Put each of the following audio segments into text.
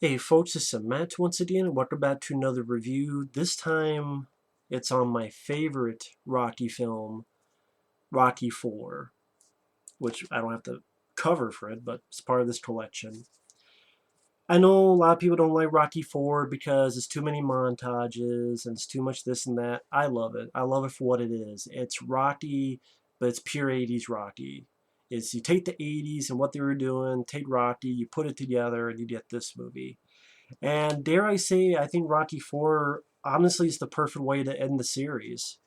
Hey folks, it's Matt once again. Welcome back to another review. This time it's on my favorite Rocky film, Rocky 4, which I don't have to cover for it, but it's part of this collection. I know a lot of people don't like Rocky 4 because it's too many montages and it's too much this and that. I love it. I love it for what it is. It's Rocky, but it's pure 80s Rocky. It's you take the 80s and what they were doing, take Rocky, you put it together, and you get this movie. And dare I say, I think Rocky 4 honestly is the perfect way to end the series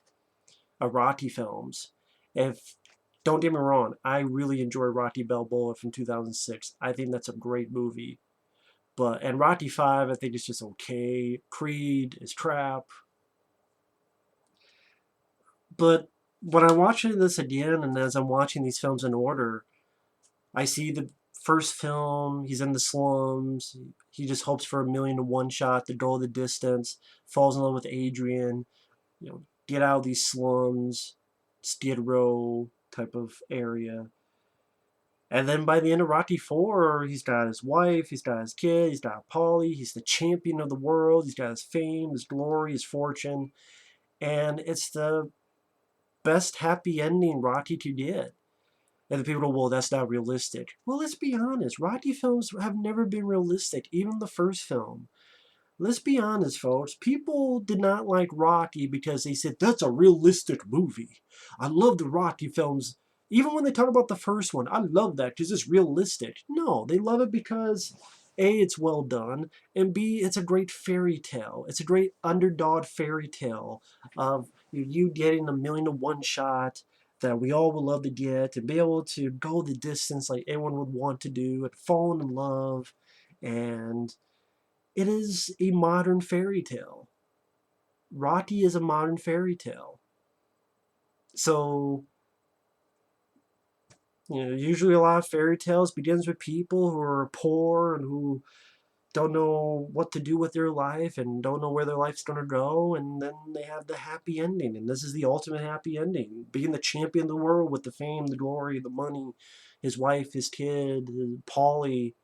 of Rocky films. If Don't get me wrong, I really enjoy Rocky Balboa from 2006. I think that's a great movie. And Rocky 5, I think it's just okay. Creed is crap. But when I watch this again, and as I'm watching these films in order, I see the first film, he's in the slums. He just hopes for a million to one shot to go the distance, falls in love with Adrian, get out of these slums, Skid Row type of area. And then by the end of Rocky 4, he's got his wife, he's got his kid, he's got Paulie, he's the champion of the world, he's got his fame, his glory, his fortune. And it's the best happy ending Rocky could get. And the people go, well, that's not realistic. Well, let's be honest. Rocky films have never been realistic, even the first film. Let's be honest, folks. People did not like Rocky because they said, that's a realistic movie. I love the Rocky films. Even when they talk about the first one, I love that because it's realistic. No, they love it because A, it's well done, and B, it's a great fairy tale. It's a great underdog fairy tale of you getting a million to one shot that we all would love to get, and be able to go the distance like everyone would want to do, and fall in love, and it is a modern fairy tale. Rocky is a modern fairy tale. So, usually a lot of fairy tales begins with people who are poor and who don't know what to do with their life and don't know where their life's going to go, and then they have the happy ending, and this is the ultimate happy ending, being the champion of the world with the fame, the glory, the money, his wife, his kid, Paulie.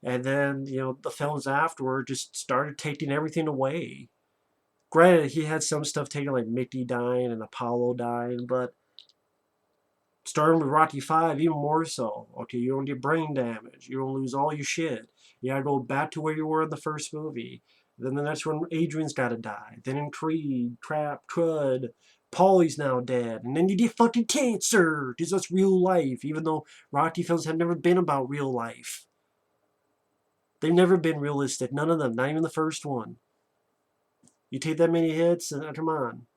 And then, the films afterward just started taking everything away. Granted, he had some stuff taken, like Mickey dying and Apollo dying, but starting with Rocky 5, even more so. Okay, you don't get brain damage. You don't lose all your shit. You gotta go back to where you were in the first movie. Then the next one, Adrian's gotta die. Then in Creed, Crap, Crud, Paulie's now dead. And then you get fucking cancer, because that's real life, even though Rocky films have never been about real life. They've never been realistic. None of them, not even the first one. You take that many hits, and come on.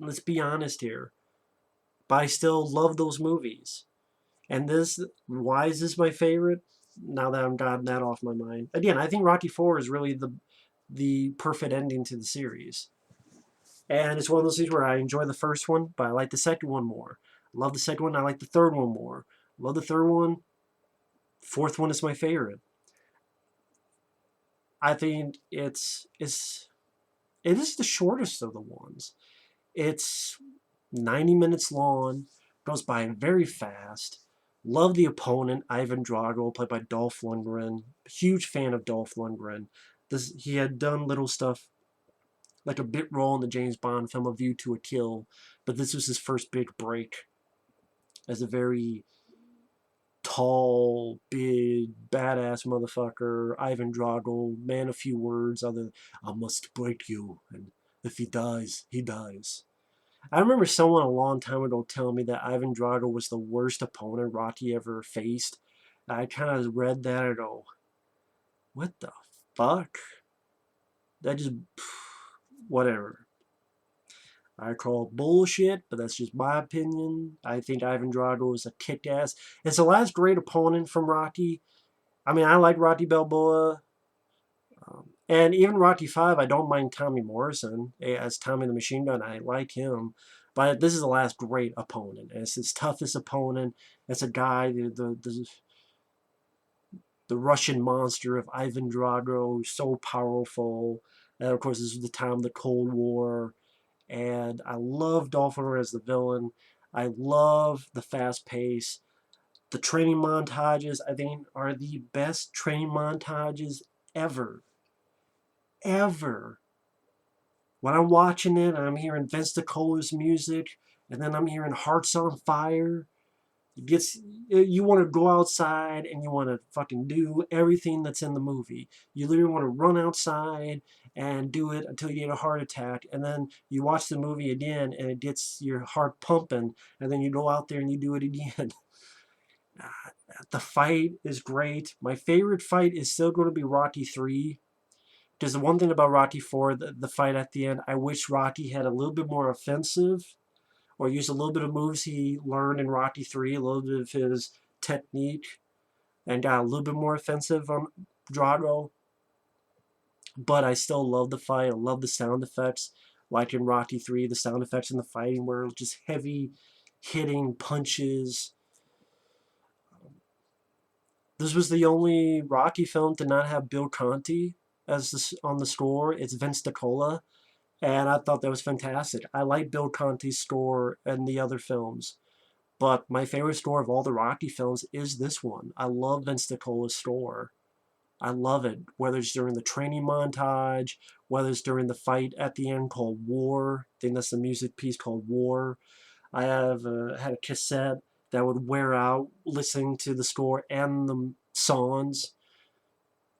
Let's be honest here. But I still love those movies. And why is this my favorite? Now that I'm gotten that off my mind. Again, I think Rocky 4 is really the perfect ending to the series. And it's one of those things where I enjoy the first one, but I like the second one more. I love the second one, I like the third one more. I love the third one. Fourth one is my favorite. I think it is the shortest of the ones. It's 90 minutes long, goes by very fast. Love the opponent, Ivan Drago, played by Dolph Lundgren. Huge fan of Dolph Lundgren. He had done little stuff like a bit role in the James Bond film A View to a Kill, but this was his first big break as a very tall, big, badass motherfucker. Ivan Drago, man of few words, other I must break you, and if he dies, he dies. I remember someone a long time ago telling me that Ivan Drago was the worst opponent Rocky ever faced. I kind of read that and go, what the fuck? That just, whatever. I call bullshit, but that's just my opinion. I think Ivan Drago is a kick-ass. It's the last great opponent from Rocky. I mean, I like Rocky Balboa. And even Rocky 5, I don't mind Tommy Morrison as Tommy the Machine Gun. I like him. But this is the last great opponent. And it's his toughest opponent. It's a guy, the Russian monster of Ivan Drago, so powerful. And of course, this is the time of the Cold War. And I love Dolph Lundgren as the villain. I love the fast pace. The training montages, I think, are the best training montages ever. Ever. When I'm watching it and I'm hearing Vince DiCola's music, and then I'm hearing Hearts on Fire, it gets, you want to go outside and you want to fucking do everything that's in the movie. You literally want to run outside and do it until you get a heart attack, and then you watch the movie again and it gets your heart pumping, and then you go out there and you do it again. The fight is great. My favorite fight is still going to be Rocky 3. Because the one thing about Rocky 4, the fight at the end, I wish Rocky had a little bit more offensive, or used a little bit of moves he learned in Rocky 3, a little bit of his technique, and got a little bit more offensive on Drago. But I still love the fight. I love the sound effects. Like in Rocky 3, the sound effects in the fighting were just heavy hitting punches. This was the only Rocky film to not have Bill Conti on the score. It's Vince DiCola, and I thought that was fantastic. I like Bill Conti's score in the other films, but my favorite score of all the Rocky films is this one. I love Vince DiCola's score. I love it, whether it's during the training montage, whether it's during the fight at the end called War. I think that's the music piece called War. I have had a cassette that would wear out listening to the score and the songs,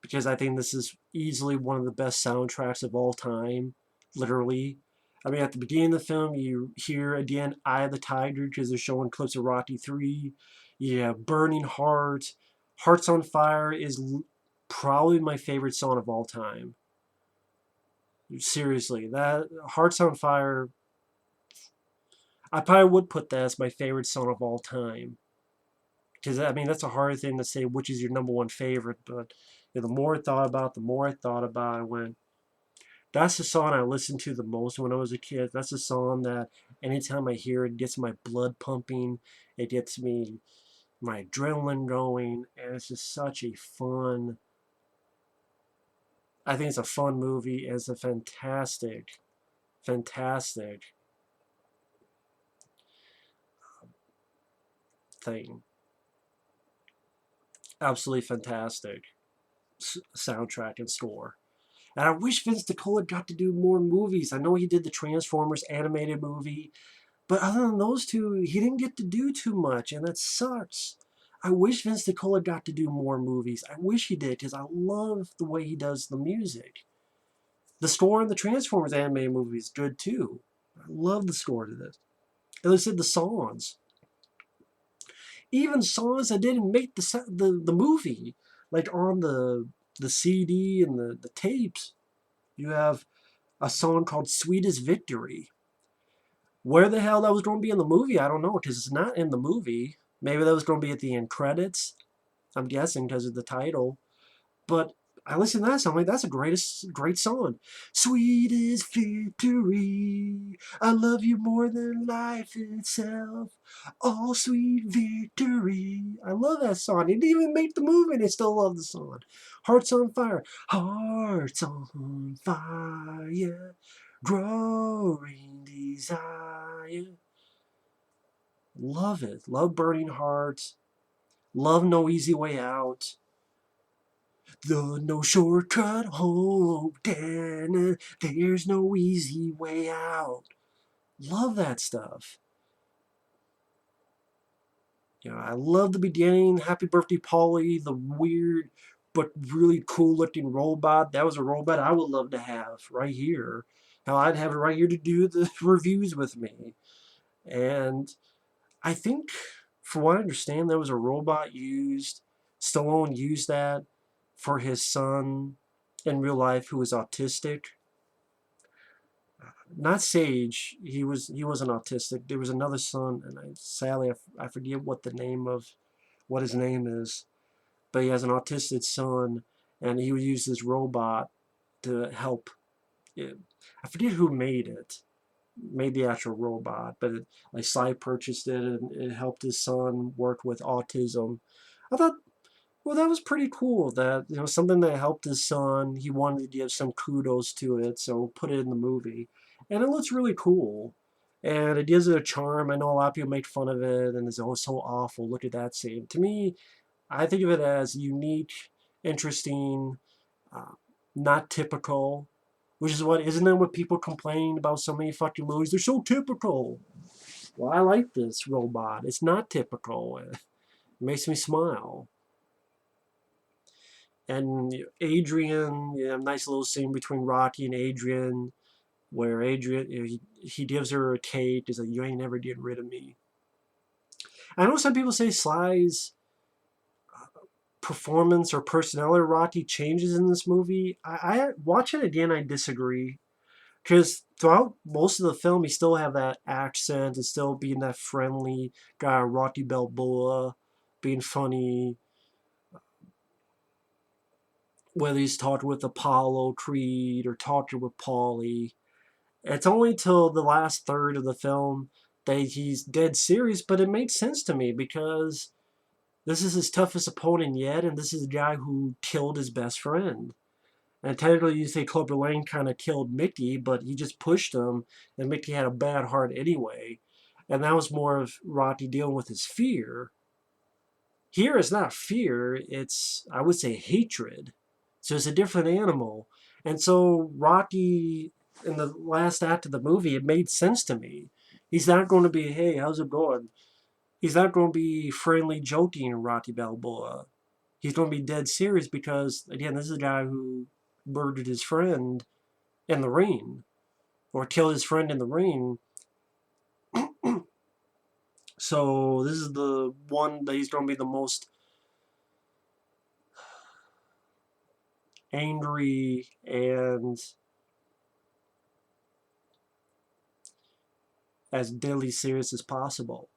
because I think this is easily one of the best soundtracks of all time, literally. I mean, at the beginning of the film, you hear again Eye of the Tiger because they're showing clips of Rocky 3. You have Burning Heart. Hearts on Fire is probably my favorite song of all time. Seriously, that Hearts on Fire, I probably would put that as my favorite song of all time. Because, I mean, that's a hard thing to say which is your number one favorite, but the more I thought about it, the more I thought about it, I went, that's the song I listened to the most when I was a kid. That's the song that anytime I hear it, it gets my blood pumping. It gets me, my adrenaline going. And it's just such a fun, I think it's a fun movie. It's a fantastic, fantastic thing. Absolutely fantastic soundtrack and score. And I wish Vince DiCola got to do more movies. I know he did the Transformers animated movie, but other than those two, he didn't get to do too much, and that sucks. I wish Vince DiCola got to do more movies. I wish he did, because I love the way he does the music. The score in the Transformers animated movie is good too. I love the score to this. And they said the songs. Even songs that didn't make the movie, like on the CD and the tapes, you have a song called Sweetest Victory. Where the hell that was going to be in the movie, I don't know, because it's not in the movie. Maybe that was going to be at the end credits. I'm guessing because of the title. But I listened to that song, I'm like, that's a great song. Sweetest victory, I love you more than life itself. All sweet victory. I love that song. It didn't even make the movie, and I still love the song. Hearts on Fire. Hearts on fire, growing desire. Love it. Love Burning Hearts. Love No Easy Way Out. The no shortcut home, Dan. There's no easy way out. Love that stuff. I love the beginning. Happy Birthday, Polly. The weird but really cool looking robot. That was a robot I would love to have right here. Hell, I'd have it right here to do the reviews with me. And I think, for what I understand, there was a robot used. Stallone used that for his son in real life who was autistic. Not Sage. He wasn't autistic. There was another son, and sadly I forget what his name is. But he has an autistic son, and he would use this robot to help. I forget who made the actual robot, but like Sly purchased it, and it helped his son work with autism. I thought, well, that was pretty cool. That something that helped his son. He wanted to give some kudos to it, so put it in the movie, and it looks really cool. And it gives it a charm. I know a lot of people make fun of it and it's, oh, so awful. Look at that scene. To me, I think of it as unique, interesting, uh, not typical, which is what, isn't that what people complain about so many fucking movies? They're so typical. Well, I like this robot. It's not typical. It makes me smile. And Adrian, yeah, nice little scene between Rocky and Adrian, where Adrian, he gives her a cake. He's like, "You ain't never getting rid of me." I know some people say Sly's performance or personality of Rocky changes in this movie. I watch it again, I disagree. Because throughout most of the film, he still have that accent and still being that friendly guy, Rocky Balboa, being funny. Whether he's talking with Apollo Creed or talking with Paulie, it's only till the last third of the film that he's dead serious. But it made sense to me because this is his toughest opponent yet, and this is a guy who killed his best friend. And technically, you say Clubber Lang kind of killed Mickey, but he just pushed him, and Mickey had a bad heart anyway. And that was more of Rocky dealing with his fear. Here, it's not fear, it's, I would say, hatred. So it's a different animal. And so, Rocky, in the last act of the movie, it made sense to me. He's not going to be, hey, how's it going? He's not going to be friendly, joking in Rocky Balboa. He's going to be dead serious because, again, this is a guy who murdered his friend in the ring or killed his friend in the ring. So this is the one that he's going to be the most angry and as deadly serious as possible.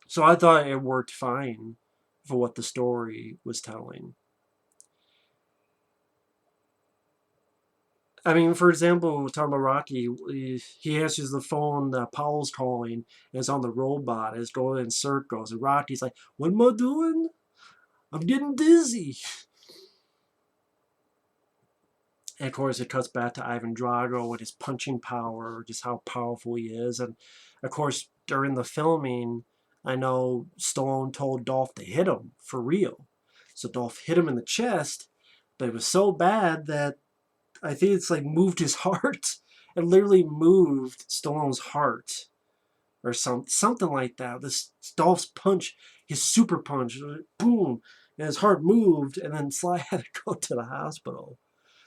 So I thought it worked fine for what the story was telling. I mean, for example, talking about Rocky, he answers the phone that Paul's calling, and it's on the robot. It's going in circles, and Rocky's like, "What am I doing? I'm getting dizzy." And of course, it cuts back to Ivan Drago and his punching power, just how powerful he is. And of course, during the filming, I know Stallone told Dolph to hit him for real. So Dolph hit him in the chest, but it was so bad that I think it's like moved his heart. It literally moved Stallone's heart or something like that. This Dolph's punch, his super punch, boom, and his heart moved, and then Sly had to go to the hospital.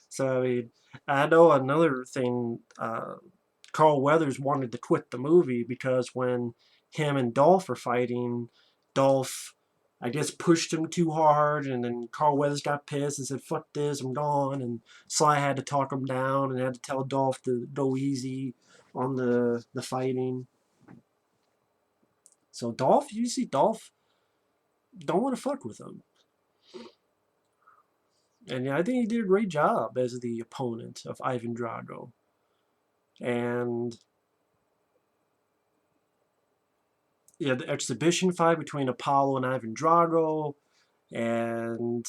So, I mean, I know another thing, Carl Weathers wanted to quit the movie because when him and Dolph are fighting, Dolph, I guess, pushed him too hard, and then Carl Weathers got pissed and said, "Fuck this, I'm gone." And Sly had to talk him down and had to tell Dolph to go easy on the fighting. So Dolph, you see Dolph don't want to fuck with him. And yeah, I think he did a great job as the opponent of Ivan Drago. And yeah, the exhibition fight between Apollo and Ivan Drago, and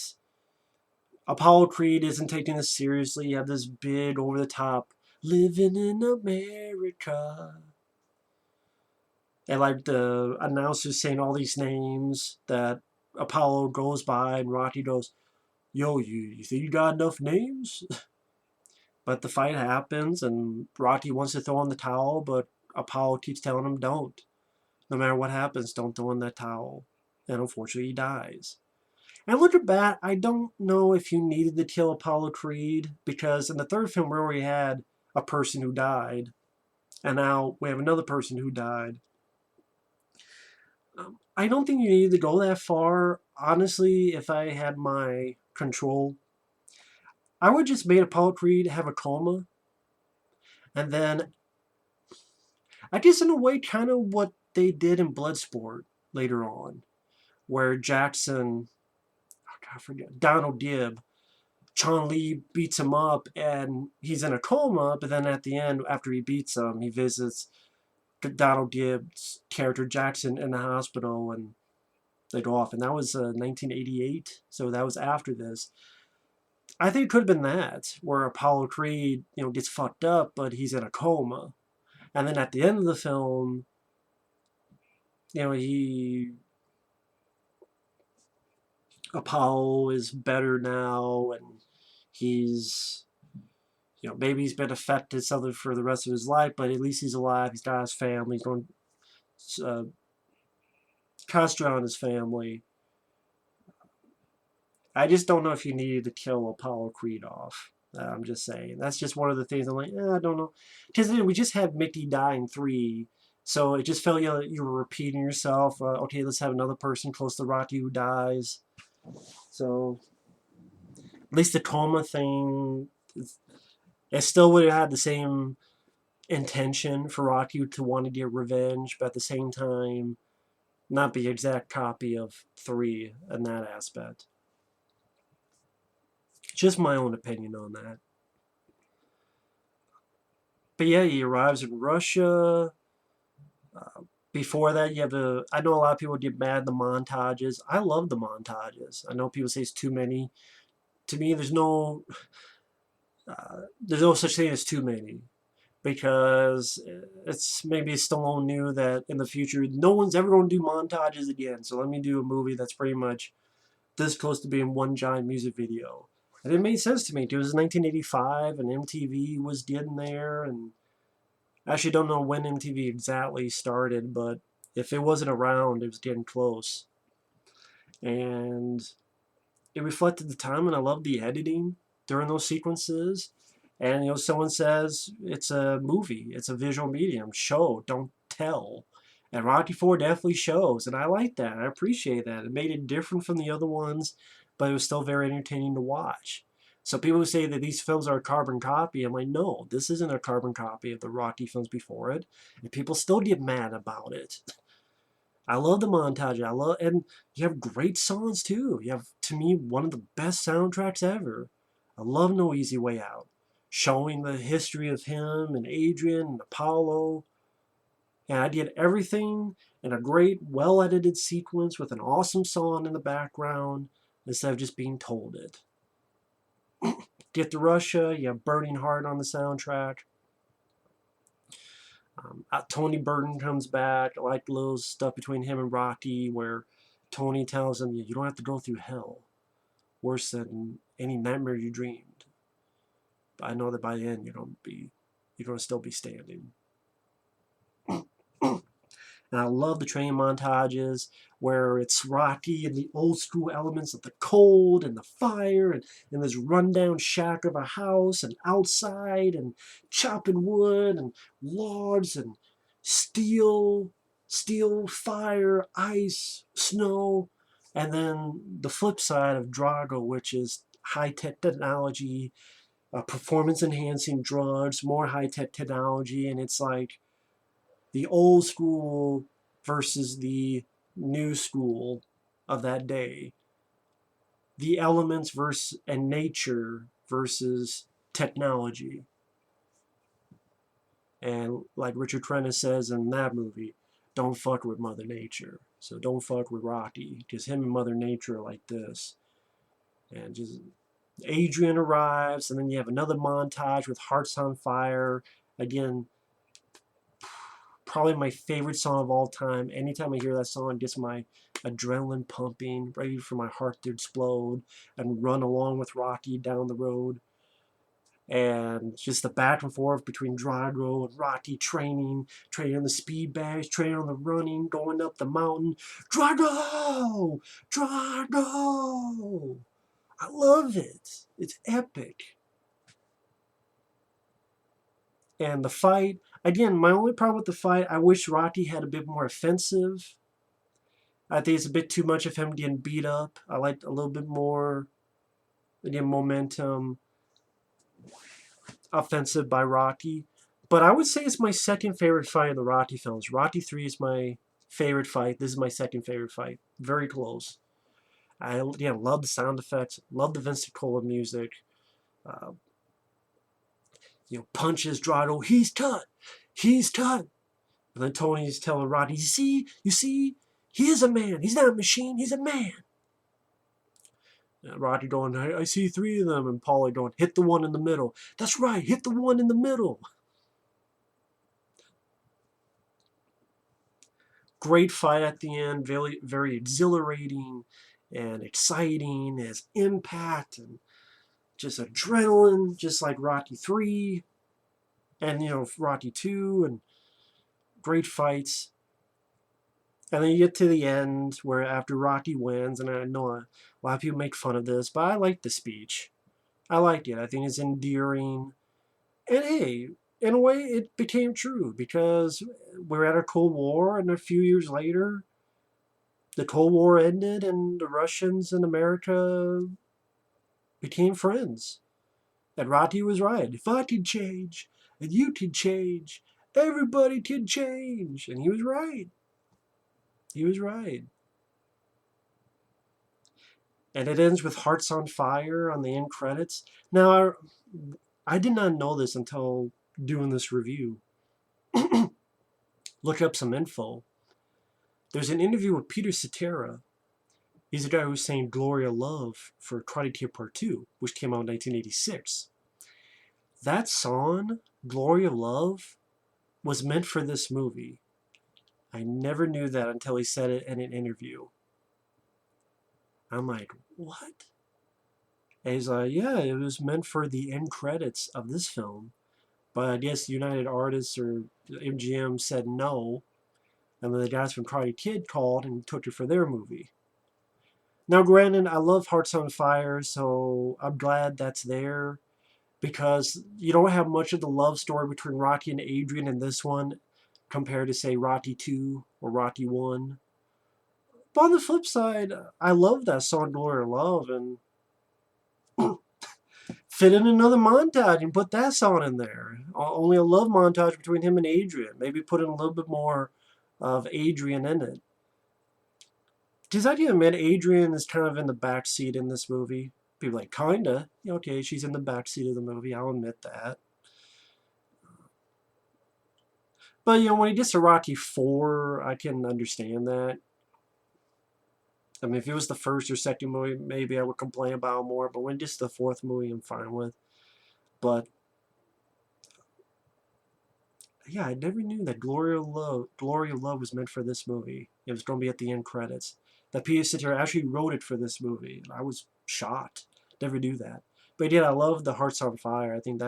Apollo Creed isn't taking this seriously. You have this big, over the top, living in America. And like the announcers saying all these names that Apollo goes by, and Rocky goes, "Yo, you think you got enough names?" But the fight happens, and Rocky wants to throw in the towel, but Apollo keeps telling him, "Don't. No matter what happens, don't throw in that towel." And unfortunately, he dies. And look at that, I don't know if you needed to kill Apollo Creed, because in the third film we already had a person who died, and now we have another person who died. I don't think you needed to go that far. Honestly, if I had my control, I would just made Apollo Creed have a coma, and then I guess in a way kind of what they did in Bloodsport later on, where Jackson, oh God, I forget, Donald Gibb, Chun Li beats him up and he's in a coma, but then at the end, after he beats him, he visits Donald Gibb's character Jackson in the hospital and they go off. And that was 1988, so that was after this. I think it could have been that, where Apollo Creed, gets fucked up, but he's in a coma. And then at the end of the film, Apollo is better now, and he's, maybe he's been affected something for the rest of his life, but at least he's alive. He's got his family. He's going to concentrate on his family. I just don't know if you needed to kill Apollo Creed off. I'm just saying. That's just one of the things I'm like, I don't know. Because we just had Mickey die in 3, so it just felt you were repeating yourself. Okay, let's have another person close to Rocky who dies. So, at least the coma thing, it still would have had the same intention for Rocky to want to get revenge, but at the same time, not the exact copy of 3 in that aspect. Just my own opinion on that. But yeah, he arrives in Russia. Before that, you have I know a lot of people get mad at the montages. I love the montages. I know people say it's too many. To me, there's no such thing as too many, because it's maybe Stallone knew that in the future no one's ever going to do montages again. So let me do a movie that's pretty much this close to being one giant music video. And it made sense to me. It was 1985, and MTV was getting there, and I actually don't know when MTV exactly started, but if it wasn't around, it was getting close. And it reflected the time, and I loved the editing during those sequences. And someone says it's a movie, it's a visual medium, show, don't tell. And Rocky 4 definitely shows, and I like that. I appreciate that. It made it different from the other ones, but it was still very entertaining to watch. So people who say that these films are a carbon copy, I'm like, no, this isn't a carbon copy of the Rocky films before it, and people still get mad about it. I love the montage. And you have great songs too. You have, to me, one of the best soundtracks ever. I love No Easy Way Out, showing the history of him and Adrian and Apollo. And I did everything in a great, well-edited sequence with an awesome song in the background instead of just being told it. Get to Russia, you have Burning Heart on the soundtrack. Tony Burton comes back. I like the little stuff between him and Rocky where Tony tells him, you don't have to go through hell worse than any nightmare you dreamed. But I know that by the end you're going to still be standing. And I love the training montages where it's Rocky and the old school elements of the cold and the fire and in this rundown shack of a house and outside and chopping wood and logs and steel, fire, ice, snow. And then the flip side of Drago, which is high-tech technology, performance-enhancing drugs, more high-tech technology, and it's like the old school versus the new school of that day. The elements versus and nature versus technology. And like Richard Prentice says in that movie, don't fuck with Mother Nature. So don't fuck with Rocky, because him and Mother Nature are like this. And just Adrian arrives, and then you have another montage with Hearts on Fire. Again, probably my favorite song of all time. Anytime I hear that song, it gets my adrenaline pumping, ready for my heart to explode and run along with Rocky down the road. And just the back and forth between Drago and Rocky training on the speed bags, training on the running, going up the mountain. Drago! Drago! I love it. It's epic. And the fight, again, my only problem with the fight, I wish Rocky had a bit more offensive. I think it's a bit too much of him getting beat up. I like a little bit more, again, momentum, offensive by Rocky. But I would say it's my second favorite fight in the Rocky films. Rocky 3 is my favorite fight. This is my second favorite fight. Very close. I love the sound effects. Love the Vince Cola music. Uh, punches Drago. He's cut. He's cut. And then Tony's telling Rocky, you see, he is a man. He's not a machine. He's a man. Rocky going, I see 3 of them. And Paulie going, hit the one in the middle. That's right, hit the one in the middle. Great fight at the end, very, very exhilarating and exciting, has impact and just adrenaline, just like Rocky 3 and, Rocky 2, and great fights. And then you get to the end where after Rocky wins, and I know a lot of people make fun of this, but I like the speech. I liked it. I think it's endearing. And hey, in a way, it became true because we're at a Cold War, and a few years later, the Cold War ended, and the Russians and America became friends. And Rocky was right. If I could change, and you could change, everybody could change. And he was right. He was right. And it ends with Hearts on Fire on the end credits. Now, I did not know this until doing this review. Look up some info. There's an interview with Peter Cetera. He's the guy who was saying Gloria Love for Karate Kid Part 2, which came out in 1986. That song, Gloria Love, was meant for this movie. I never knew that until he said it in an interview. I'm like, what? And he's like, yeah, it was meant for the end credits of this film. But I guess United Artists or MGM said no. And then the guys from Karate Kid called and took it for their movie. Now, granted, I love Hearts on Fire, so I'm glad that's there. Because you don't have much of the love story between Rocky and Adrian in this one compared to, say, Rocky 2 or Rocky 1. But on the flip side, I love that song, Gloria Love, and fit in another montage and put that song in there. Only a love montage between him and Adrian. Maybe put in a little bit more of Adrian in it. Because I can admit Adrian is kind of in the backseat in this movie. People are like, kinda. Okay, she's in the backseat of the movie. I'll admit that. But, when he gets to Rocky 4, I can understand that. I mean, if it was the first or second movie, maybe I would complain about it more. But when it's the fourth movie, I'm fine with. But yeah, I never knew that Gloria Love was meant for this movie. It was going to be at the end credits. That Peter Cetera actually wrote it for this movie. I was shocked. Never knew that. But again, I love the Hearts on Fire. I think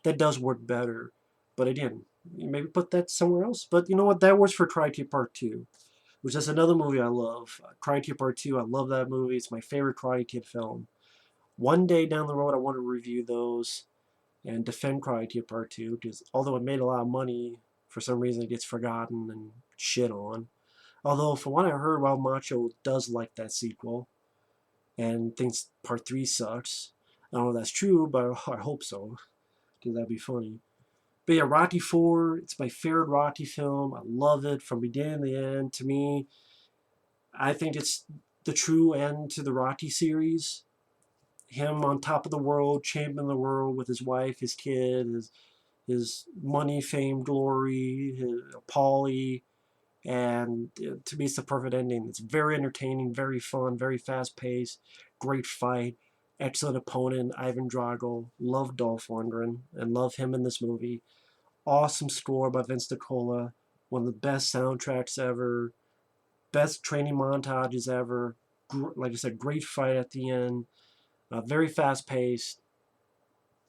that does work better. But again, maybe put that somewhere else. But you know what? That works for Karate Kid Part 2, which is another movie I love. Karate Kid Part 2, I love that movie. It's my favorite Karate Kid film. One day down the road, I want to review those and defend Karate Kid Part 2, because although it made a lot of money, for some reason it gets forgotten and shit on. Although, from what I heard, Wild Macho does like that sequel and thinks Part 3 sucks. I don't know if that's true, but I hope so, because that'd be funny. But yeah, Rocky 4, it's my favorite Rocky film. I love it from beginning to end. To me, I think it's the true end to the Rocky series. Him on top of the world, champion of the world with his wife, his kid, his money, fame, glory, his Paulie, and to me it's the perfect ending. It's very entertaining, very fun, very fast-paced, great fight, excellent opponent, Ivan Drago. Love Dolph Lundgren and love him in this movie. Awesome score by Vince DiCola, one of the best soundtracks ever, best training montages ever. Like I said, great fight at the end. Very fast-paced,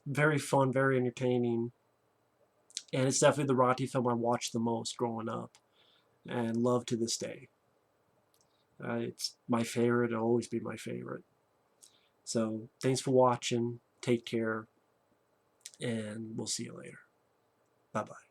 very fun, very entertaining. And it's definitely the Rocky film I watched the most growing up and love to this day. It's my favorite. It'll always be my favorite. So thanks for watching. Take care. And we'll see you later. Bye-bye.